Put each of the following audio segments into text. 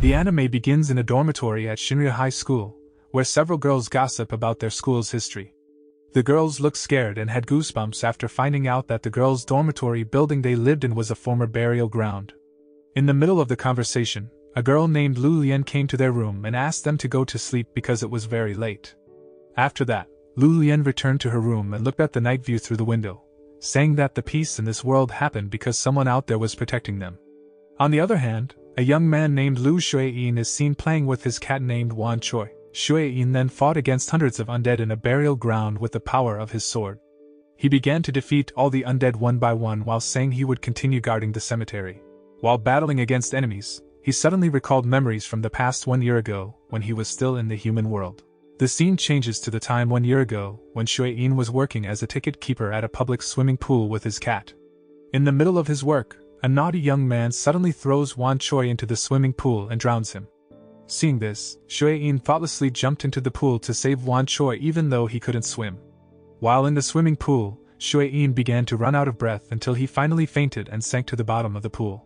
The anime begins in a dormitory at Shinria High School, where several girls gossip about their school's history. The girls looked scared and had goosebumps after finding out that the girls' dormitory building they lived in was a former burial ground. In the middle of the conversation, a girl named Lu Lian came to their room and asked them to go to sleep because it was very late. After that, Lu Lian returned to her room and looked at the night view through the window, saying that the peace in this world happened because someone out there was protecting them. On the other hand, a young man named Lu Shuiyin is seen playing with his cat named Wan Choi. Shuiyin then fought against hundreds of undead in a burial ground with the power of his sword. He began to defeat all the undead one by one while saying he would continue guarding the cemetery. While battling against enemies, he suddenly recalled memories from the past 1 year ago, when he was still in the human world. The scene changes to the time 1 year ago, when Shuiyin was working as a ticket keeper at a public swimming pool with his cat. In the middle of his work, a naughty young man suddenly throws Wan Choi into the swimming pool and drowns him. Seeing this, Shuiyin thoughtlessly jumped into the pool to save Wan Choi even though he couldn't swim. While in the swimming pool, Shuiyin began to run out of breath until he finally fainted and sank to the bottom of the pool.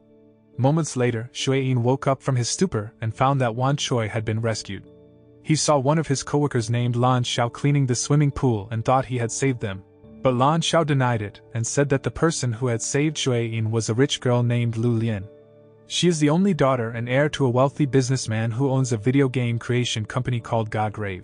Moments later, Shuiyin woke up from his stupor and found that Wan Choi had been rescued. He saw one of his coworkers named Lan Xiao cleaning the swimming pool and thought he had saved them. But Lan Xiao denied it and said that the person who had saved Shuiyin was a rich girl named Lu Lian. She is the only daughter and heir to a wealthy businessman who owns a video game creation company called Godgrave.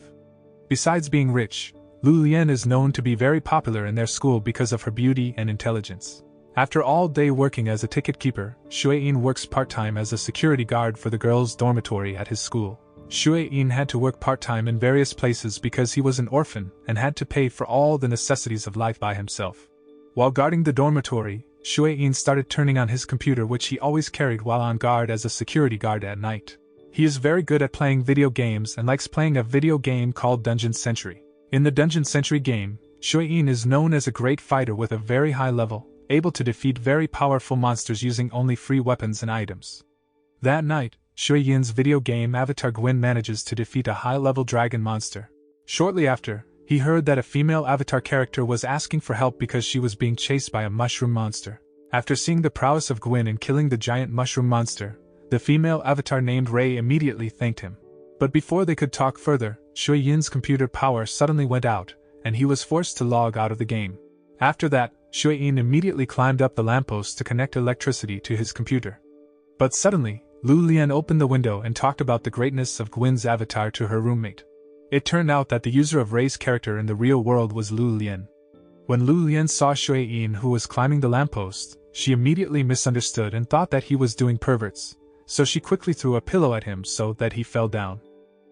Besides being rich, Lu Lian is known to be very popular in their school because of her beauty and intelligence. After all day working as a ticket keeper, Shuiyin works part-time as a security guard for the girls' dormitory at his school. Shuiyin had to work part-time in various places because he was an orphan and had to pay for all the necessities of life by himself. While guarding the dormitory, Shuiyin started turning on his computer, which he always carried while on guard as a security guard at night. He is very good at playing video games and likes playing a video game called Dungeon Century. In the Dungeon Century game, Shuiyin is known as a great fighter with a very high level, able to defeat very powerful monsters using only free weapons and items. That night, Shuiyin's video game avatar Gwyn manages to defeat a high-level dragon monster. Shortly after, he heard that a female avatar character was asking for help because she was being chased by a mushroom monster. After seeing the prowess of Gwyn in killing the giant mushroom monster, the female avatar named Ray immediately thanked him. But before they could talk further, Shuiyin's computer power suddenly went out, and he was forced to log out of the game. After that, Shuiyin immediately climbed up the lamppost to connect electricity to his computer. But suddenly, Lu Lian opened the window and talked about the greatness of Gwyn's avatar to her roommate. It turned out that the user of Ray's character in the real world was Lu Lian. When Lu Lian saw Shuiyin who was climbing the lamppost, she immediately misunderstood and thought that he was doing perverts, so she quickly threw a pillow at him so that he fell down.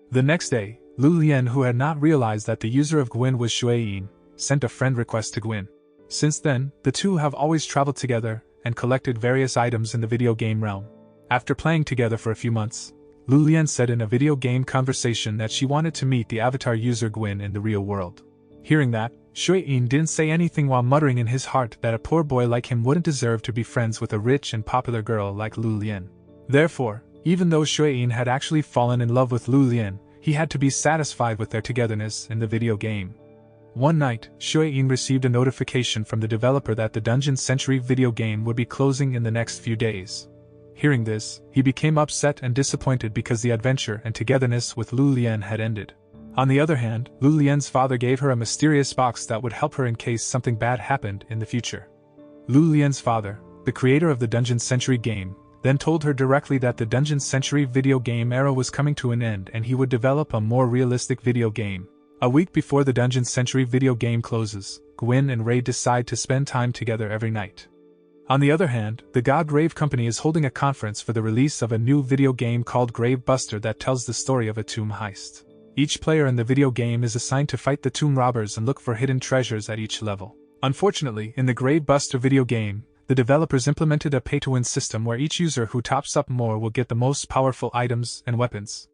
The next day, Lu Lian, who had not realized that the user of Gwyn was Shuiyin, sent a friend request to Gwyn. Since then, the two have always traveled together and collected various items in the video game realm. After playing together for a few months, Lu Lian said in a video game conversation that she wanted to meet the avatar user Gwyn in the real world. Hearing that, Shuiyin didn't say anything while muttering in his heart that a poor boy like him wouldn't deserve to be friends with a rich and popular girl like Lu Lian. Therefore, even though Shuiyin had actually fallen in love with Lu Lian, he had to be satisfied with their togetherness in the video game. One night, Shuiyin received a notification from the developer that the Dungeon Century video game would be closing in the next few days. Hearing this, he became upset and disappointed because the adventure and togetherness with Lu Lian had ended. On the other hand, Lu Lian's father gave her a mysterious box that would help her in case something bad happened in the future. Lu Lian's father, the creator of the Dungeon Century game, then told her directly that the Dungeon Century video game era was coming to an end and he would develop a more realistic video game. A week before the Dungeon Century video game closes, Gwyn and Ray decide to spend time together every night. On the other hand, the Godgrave Company is holding a conference for the release of a new video game called Grave Buster that tells the story of a tomb heist. Each player in the video game is assigned to fight the tomb robbers and look for hidden treasures at each level. Unfortunately, in the Grave Buster video game, the developers implemented a pay-to-win system where each user who tops up more will get the most powerful items and weapons.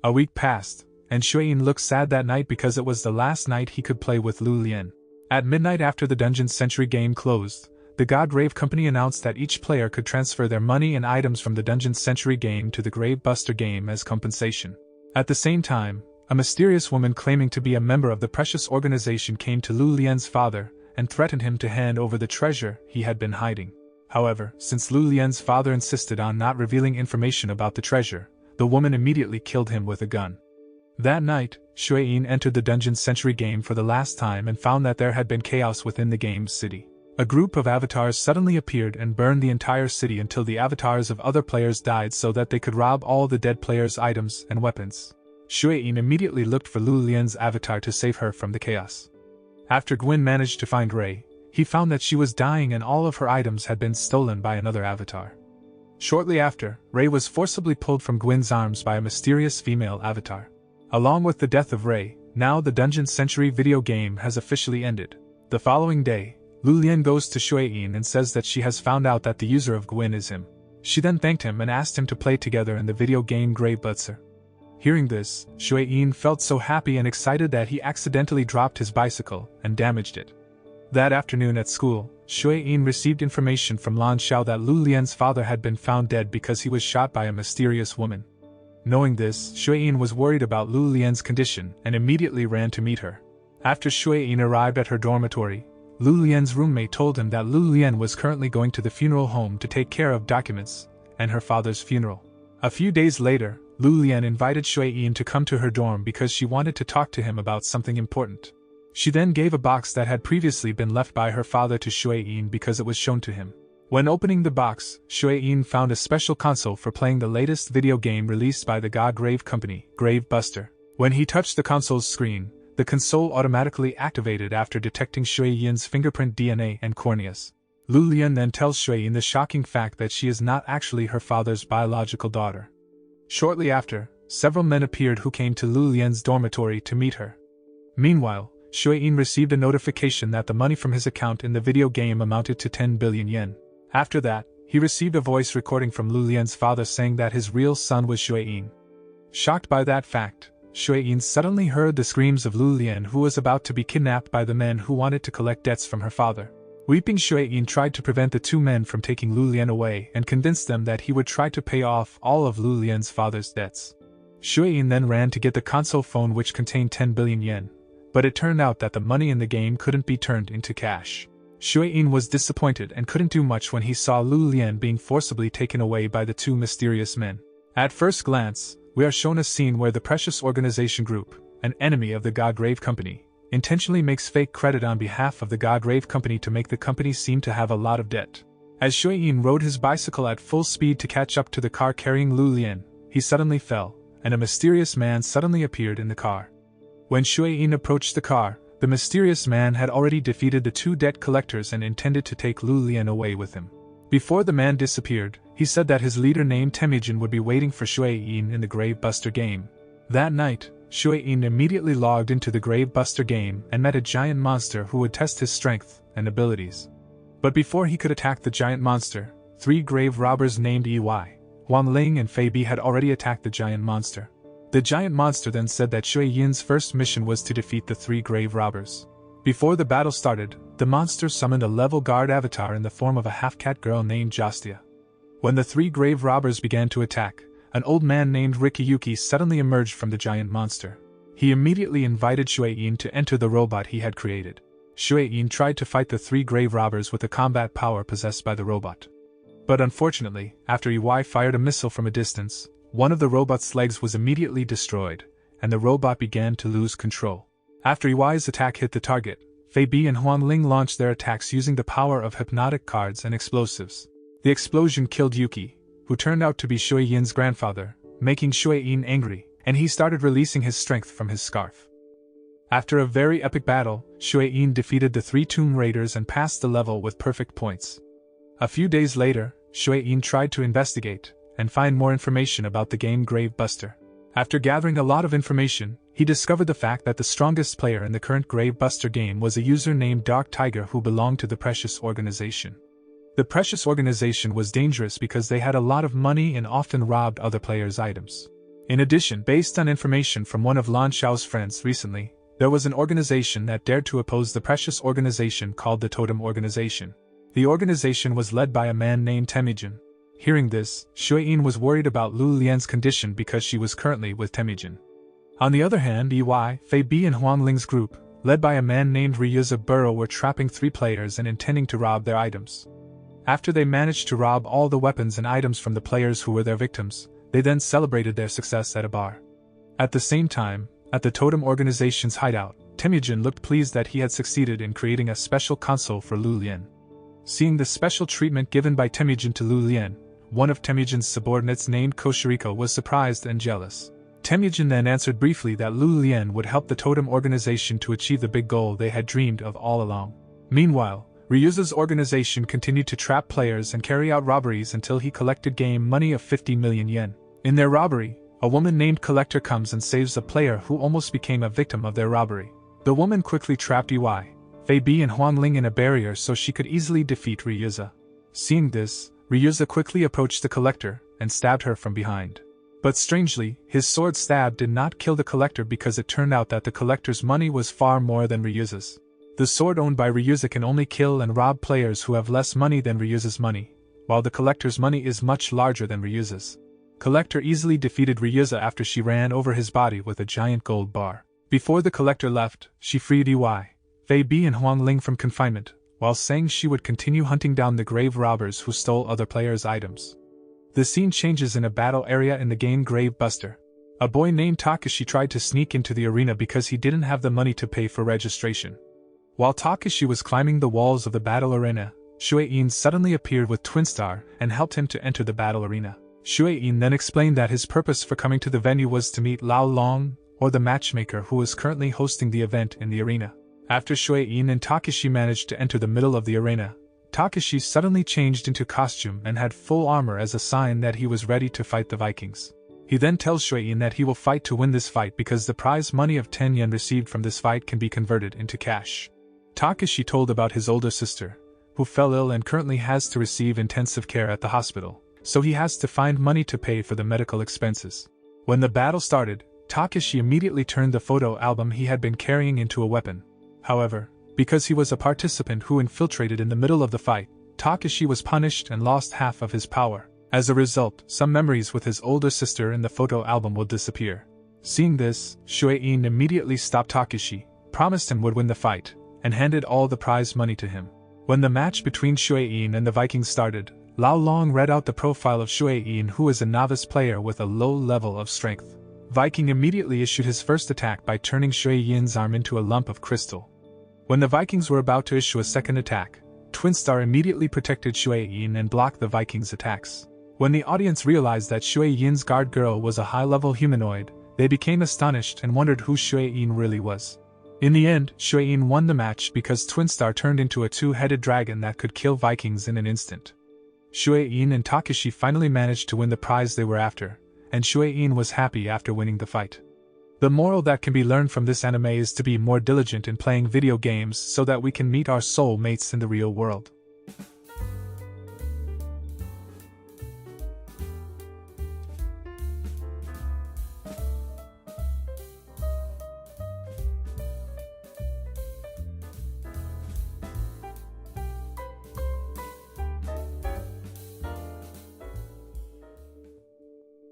A week passed, and Shuiyin looked sad that night because it was the last night he could play with Lu Lian. At midnight after the Dungeon Century game closed, the Godgrave Company announced that each player could transfer their money and items from the Dungeon Century game to the Grave Buster game as compensation. At the same time, a mysterious woman claiming to be a member of the precious organization came to Lu Lian's father and threatened him to hand over the treasure he had been hiding. However, since Lu Lian's father insisted on not revealing information about the treasure, the woman immediately killed him with a gun. That night, Shuein entered the Dungeon Century game for the last time and found that there had been chaos within the game's city. A group of avatars suddenly appeared and burned the entire city until the avatars of other players died so that they could rob all the dead players' items and weapons. Shuein immediately looked for Lu Lian's avatar to save her from the chaos. After Gwyn managed to find Rei, he found that she was dying and all of her items had been stolen by another avatar. Shortly after, Rei was forcibly pulled from Gwyn's arms by a mysterious female avatar. Along with the death of Rei, now the Dungeon Century video game has officially ended. The following day, Lu Lian goes to Shuein and says that she has found out that the user of Gwyn is him. She then thanked him and asked him to play together in the video game Grave Butzer. Hearing this, Shuein felt so happy and excited that he accidentally dropped his bicycle and damaged it. That afternoon at school, Shuein received information from Lan Xiao that Lu Lian's father had been found dead because he was shot by a mysterious woman. Knowing this, Shuein was worried about Lu Lian's condition and immediately ran to meet her. After Shuein arrived at her dormitory, Lu Lian's roommate told him that Lu Lian was currently going to the funeral home to take care of documents and her father's funeral. A few days later, Lu Lian invited Shuein to come to her dorm because she wanted to talk to him about something important. She then gave a box that had previously been left by her father to Shuein because it was shown to him. When opening the box, Shuein found a special console for playing the latest video game released by the God Grave company, Grave Buster. When he touched the console's screen, the console automatically activated after detecting Shuein's fingerprint DNA and corneas. Lu Lian then tells Shuein the shocking fact that she is not actually her father's biological daughter. Shortly after, several men appeared who came to Lu Lian's dormitory to meet her. Meanwhile, Shuein received a notification that the money from his account in the video game amounted to 10 billion yen. After that, he received a voice recording from Lu Lian's father saying that his real son was Shuein. Shocked by that fact, Shuein suddenly heard the screams of Lu Lian, who was about to be kidnapped by the men who wanted to collect debts from her father. Weeping Shuein tried to prevent the two men from taking Lu Lian away and convinced them that he would try to pay off all of Lu Lian's father's debts. Shuein then ran to get the console phone which contained 10 billion yen, but it turned out that the money in the game couldn't be turned into cash. Shuein was disappointed and couldn't do much when he saw Lu Lian being forcibly taken away by the two mysterious men. At first glance, we are shown a scene where the Precious Organization Group, an enemy of the God Grave Company, intentionally makes fake credit on behalf of the God Grave Company to make the company seem to have a lot of debt. As Shuein rode his bicycle at full speed to catch up to the car carrying Lu Lian, he suddenly fell, and a mysterious man suddenly appeared in the car. When Shuein approached the car, the mysterious man had already defeated the two debt collectors and intended to take Lu Lian away with him. Before the man disappeared, he said that his leader named Temujin would be waiting for Shuein in the Grave Buster game. That night, Shuein immediately logged into the Grave Buster game and met a giant monster who would test his strength and abilities. But before he could attack the giant monster, three grave robbers named EY, Huang Ling and Fei Bi had already attacked the giant monster. The giant monster then said that Shuein's first mission was to defeat the three grave robbers. Before the battle started, the monster summoned a level guard avatar in the form of a half-cat girl named Jastia. When the three grave robbers began to attack, an old man named Rikiyuki suddenly emerged from the giant monster. He immediately invited Shuein to enter the robot he had created. Shuein tried to fight the three grave robbers with the combat power possessed by the robot. But unfortunately, after EY fired a missile from a distance, one of the robot's legs was immediately destroyed, and the robot began to lose control. After EY's attack hit the target, Fei Bi and Huang Ling launched their attacks using the power of hypnotic cards and explosives. The explosion killed Yuki, who turned out to be Shuein's grandfather, making Shuein angry, and he started releasing his strength from his scarf. After a very epic battle, Shuein defeated the three Tomb Raiders and passed the level with perfect points. A few days later, Shuein tried to investigate and find more information about the game Grave Buster. After gathering a lot of information, he discovered the fact that the strongest player in the current Grave Buster game was a user named Dark Tiger who belonged to the Precious Organization. The Precious Organization was dangerous because they had a lot of money and often robbed other players' items. In addition, based on information from one of Lan Xiao's friends recently, there was an organization that dared to oppose the Precious Organization called the Totem Organization. The organization was led by a man named Temujin. Hearing this, Shuein was worried about Lu Lian's condition because she was currently with Temujin. On the other hand, EY, Fei Bi and Huang Ling's group, led by a man named Ryuza Burrow, were trapping three players and intending to rob their items. After they managed to rob all the weapons and items from the players who were their victims, They then celebrated their success at a bar. At the same time, at the Totem organization's hideout, Temujin looked pleased that he had succeeded in creating a special console for Lu Lian. Seeing the special treatment given by Temujin to Lu Lian, one of Temujin's subordinates named Koshiriko was surprised and jealous. Temujin then answered briefly that Lu Lian would help the Totem organization to achieve the big goal they had dreamed of all along. Meanwhile, Ryuza's organization continued to trap players and carry out robberies until he collected game money of 50 million yen. In their robbery, a woman named Collector comes and saves a player who almost became a victim of their robbery. The woman quickly trapped Ui, Fei Bi and Huang Ling in a barrier so she could easily defeat Ryuza. Seeing this, Ryuza quickly approached the Collector and stabbed her from behind. But strangely, his sword stab did not kill the Collector because it turned out that the Collector's money was far more than Ryuza's. The sword owned by Ryuza can only kill and rob players who have less money than Ryuza's money, while the Collector's money is much larger than Ryuza's. Collector easily defeated Ryuza after she ran over his body with a giant gold bar. Before the Collector left, she freed Ui, Fei Bi and Huang Ling from confinement, while saying she would continue hunting down the grave robbers who stole other players' items. The scene changes in a battle area in the game Grave Buster. A boy named Takashi tried to sneak into the arena because he didn't have the money to pay for registration. While Takashi was climbing the walls of the battle arena, Shuei-in suddenly appeared with Twinstar and helped him to enter the battle arena. Shuei-in then explained that his purpose for coming to the venue was to meet Lao Long, or the matchmaker who was currently hosting the event in the arena. After Shuei-in and Takashi managed to enter the middle of the arena, Takashi suddenly changed into costume and had full armor as a sign that he was ready to fight the Vikings. He then tells Shuei-in that he will fight to win this fight because the prize money of 10 yen received from this fight can be converted into cash. Takashi told about his older sister, who fell ill and currently has to receive intensive care at the hospital, so he has to find money to pay for the medical expenses. When the battle started, Takashi immediately turned the photo album he had been carrying into a weapon. However, because he was a participant who infiltrated in the middle of the fight, Takashi was punished and lost half of his power. As a result, some memories with his older sister in the photo album will disappear. Seeing this, Shuei-in immediately stopped Takashi, promised him would win the fight, and handed all the prize money to him. When the match between Shuei-in and the Vikings started, Lao Long read out the profile of Shuei-in, who is a novice player with a low level of strength. Viking immediately issued his first attack by turning Shuei-in's arm into a lump of crystal. When the Vikings were about to issue a second attack, Twinstar immediately protected Shuei-in and blocked the Vikings' attacks. When the audience realized that Shuei-in's guard girl was a high-level humanoid, they became astonished and wondered who Shuei-in really was. In the end, Shuei-in won the match because Twinstar turned into a two-headed dragon that could kill Vikings in an instant. Shuei-in and Takashi finally managed to win the prize they were after, and Shuei-in was happy after winning the fight. The moral that can be learned from this anime is to be more diligent in playing video games so that we can meet our soul mates in the real world.